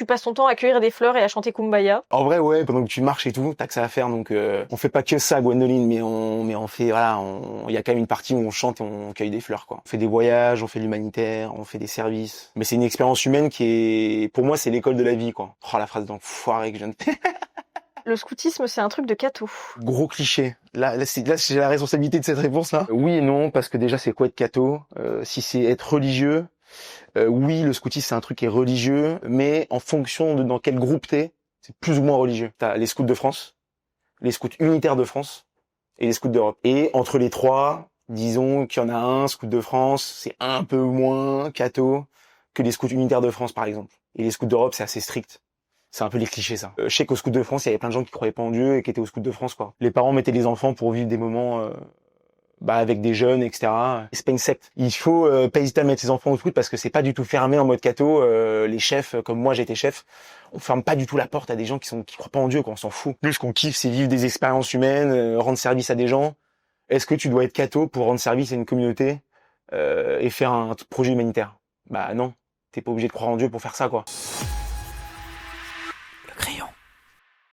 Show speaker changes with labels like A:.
A: tu passes ton temps à cueillir des fleurs et à chanter Kumbaya.
B: En vrai, ouais, pendant que tu marches et tout, t'as que ça à faire, donc on fait pas que ça, Gwendoline, mais on fait, voilà, il y a quand même une partie où on chante et on cueille des fleurs, quoi. On fait des voyages, on fait de l'humanitaire, on fait des services. Mais c'est une expérience humaine qui est, pour moi, c'est l'école de la vie, quoi. Oh, la phrase d'enfoiré que je viens de faire.
A: Le scoutisme, c'est un truc de catho.
B: Gros cliché. Là, j'ai la responsabilité de cette réponse-là. Oui et non, parce que déjà, c'est quoi être catho? Si c'est être religieux, oui, le scoutisme, c'est un truc qui est religieux, mais en fonction de dans quel groupe t'es, c'est plus ou moins religieux. T'as les scouts de France, les scouts unitaires de France et les scouts d'Europe. Et entre les trois, disons qu'il y en a un, scout de France, c'est un peu moins catho que les scouts unitaires de France, par exemple. Et les scouts d'Europe, c'est assez strict. C'est un peu les clichés, ça. Je sais qu'au scout de France, il y avait plein de gens qui croyaient pas en Dieu et qui étaient au scout de France, quoi. Les parents mettaient les enfants pour vivre des moments avec des jeunes, etc. C'est pas une secte. Il faut pas hésiter à mettre ses enfants au scout parce que c'est pas du tout fermé en mode catho. Les chefs, comme moi j'étais chef, on ferme pas du tout la porte à des gens qui croient pas en Dieu, quoi. On s'en fout. Nous, ce qu'on kiffe, c'est vivre des expériences humaines, rendre service à des gens. Est-ce que tu dois être catho pour rendre service à une communauté et faire un projet humanitaire? Bah non, t'es pas obligé de croire en Dieu pour faire ça, quoi.